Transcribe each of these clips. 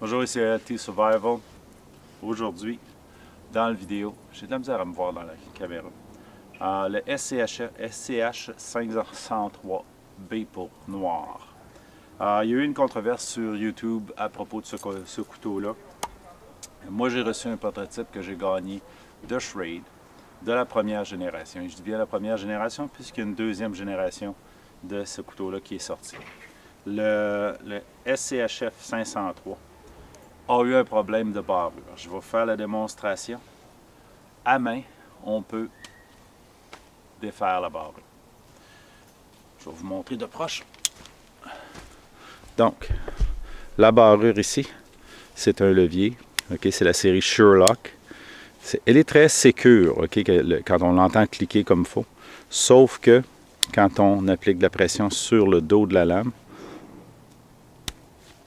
Bonjour, ici LT Survival. Aujourd'hui, dans la vidéo, j'ai de la misère à me voir dans la caméra. Le SCH 503B pour noir. Il y a eu une controverse sur YouTube à propos de ce couteau-là. Moi, j'ai reçu un prototype que j'ai gagné de Schrade, de la première génération. Et je dis bien la première génération puisqu'il y a une deuxième génération de ce couteau-là qui est sorti. Le SCHF 503 a eu un problème de barrure. Je vais vous faire la démonstration. À main, on peut défaire la barrure. Je vais vous montrer de proche. Donc, la barrure ici, c'est un levier. Okay, c'est la série Sherlock. Elle est très sécure, okay, quand on l'entend cliquer comme il faut. Sauf que quand on applique de la pression sur le dos de la lame,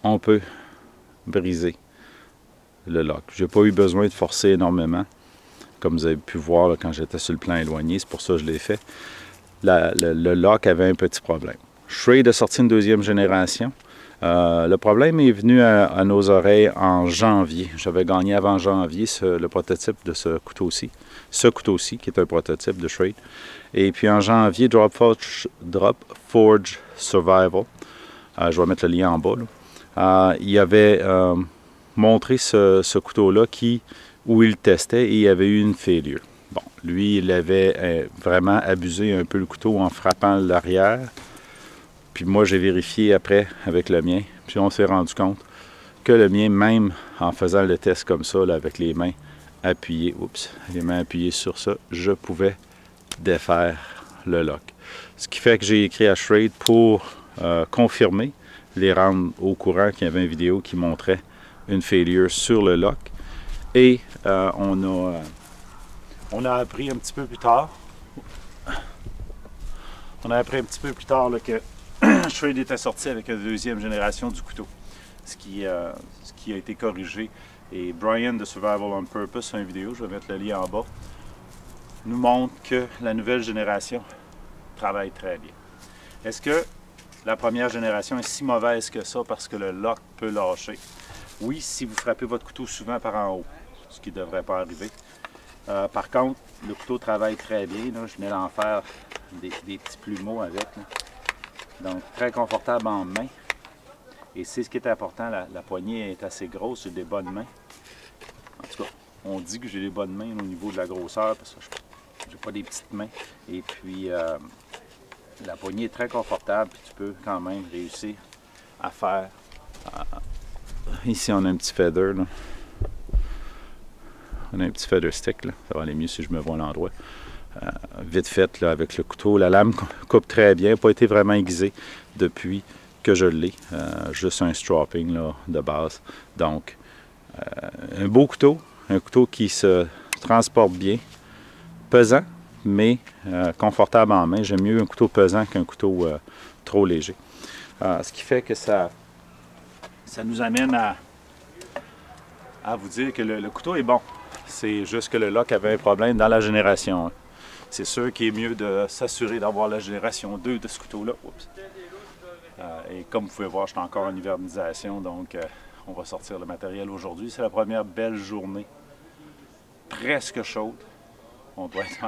on peut briser le lock. Je n'ai pas eu besoin de forcer énormément, comme vous avez pu voir là, quand j'étais sur le plan éloigné. C'est pour ça que je l'ai fait. Le lock avait un petit problème. Schrade a sorti une deuxième génération. Le problème est venu à nos oreilles en janvier. J'avais gagné avant janvier le prototype de ce couteau-ci. Ce couteau-ci, qui est un prototype de Schrade. Et puis en janvier, Drop Forge Survival, je vais mettre le lien en bas, il avait montré ce couteau-là où il testait et il y avait eu une failure. Bon, lui, il avait vraiment abusé un peu le couteau en frappant l'arrière. Puis moi, j'ai vérifié après avec le mien. Puis on s'est rendu compte que le mien, même en faisant le test comme ça, là, avec les mains appuyées, sur ça, je pouvais défaire le lock. Ce qui fait que j'ai écrit à Schrade pour confirmer, les rendre au courant qu'il y avait une vidéo qui montrait une failure sur le lock. Et on a appris un petit peu plus tard, là, que Schrade était sorti avec une deuxième génération du couteau, ce qui a été corrigé. Et Brian de Survival on Purpose, sur une vidéo, je vais mettre le lien en bas, nous montre que la nouvelle génération travaille très bien. Est-ce que la première génération est si mauvaise que ça parce que le lock peut lâcher? Oui, si vous frappez votre couteau souvent par en haut, ce qui ne devrait pas arriver. Par contre, le couteau travaille très bien. Là. Je venais d'en faire des petits plumeaux avec. Là. Donc, très confortable en main. Et c'est ce qui est important, la poignée est assez grosse, j'ai des bonnes mains. En tout cas, on dit que j'ai des bonnes mains au niveau de la grosseur parce que je n'ai pas des petites mains. Et puis, la poignée est très confortable, puis tu peux quand même réussir à faire. Ici, on a un petit feather. Là. On a un petit feather stick. Là. Ça va aller mieux si je me vois à l'endroit. Vite fait, là, avec le couteau. La lame coupe très bien. Pas été vraiment aiguisée depuis que je l'ai. Juste un stropping là, de base. Donc, un beau couteau. Un couteau qui se transporte bien. Pesant, mais confortable en main. J'aime mieux un couteau pesant qu'un couteau trop léger. Ce qui fait que ça nous amène à vous dire que le couteau est bon. C'est juste que le lock avait un problème dans la génération 1. C'est sûr qu'il est mieux de s'assurer d'avoir la génération 2 de ce couteau-là. Et comme vous pouvez voir, je suis encore en hivernisation, donc on va sortir le matériel aujourd'hui. C'est la première belle journée, presque chaude. On doit être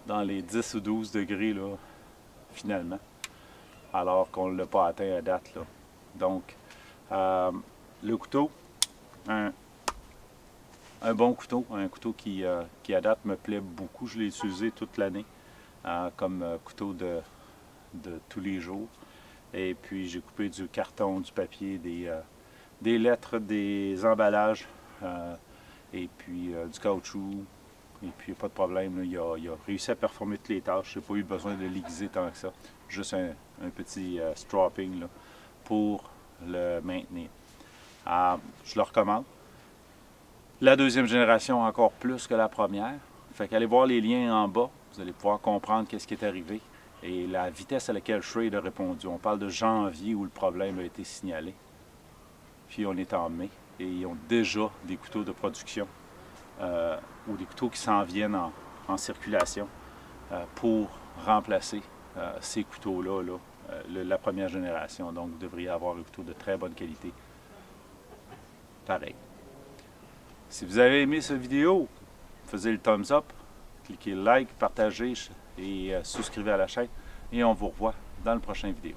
dans les 10 ou 12 degrés là, finalement, alors qu'on ne l'a pas atteint à date. Là. Donc, le couteau, un bon couteau, un couteau qui à date me plaît beaucoup. Je l'ai utilisé toute l'année comme couteau de tous les jours. Et puis j'ai coupé du carton, du papier, des lettres, des emballages et puis du caoutchouc. Et puis pas de problème, là, il a réussi à performer toutes les tâches. Je n'ai pas eu besoin de l'aiguiser tant que ça. Juste un petit stropping là, pour le maintenir. Je le recommande. La deuxième génération encore plus que la première. Fait qu'allez voir les liens en bas, vous allez pouvoir comprendre qu'est-ce qui est arrivé et la vitesse à laquelle Schrade a répondu. On parle de janvier où le problème a été signalé. Puis on est en mai et ils ont déjà des couteaux de production ou des couteaux qui s'en viennent en circulation pour remplacer ces couteaux-là, la première génération. Donc vous devriez avoir un couteau de très bonne qualité pareil. Si vous avez aimé cette vidéo, faites le thumbs up, cliquez like, partagez et souscrivez à la chaîne. Et on vous revoit dans la prochaine vidéo.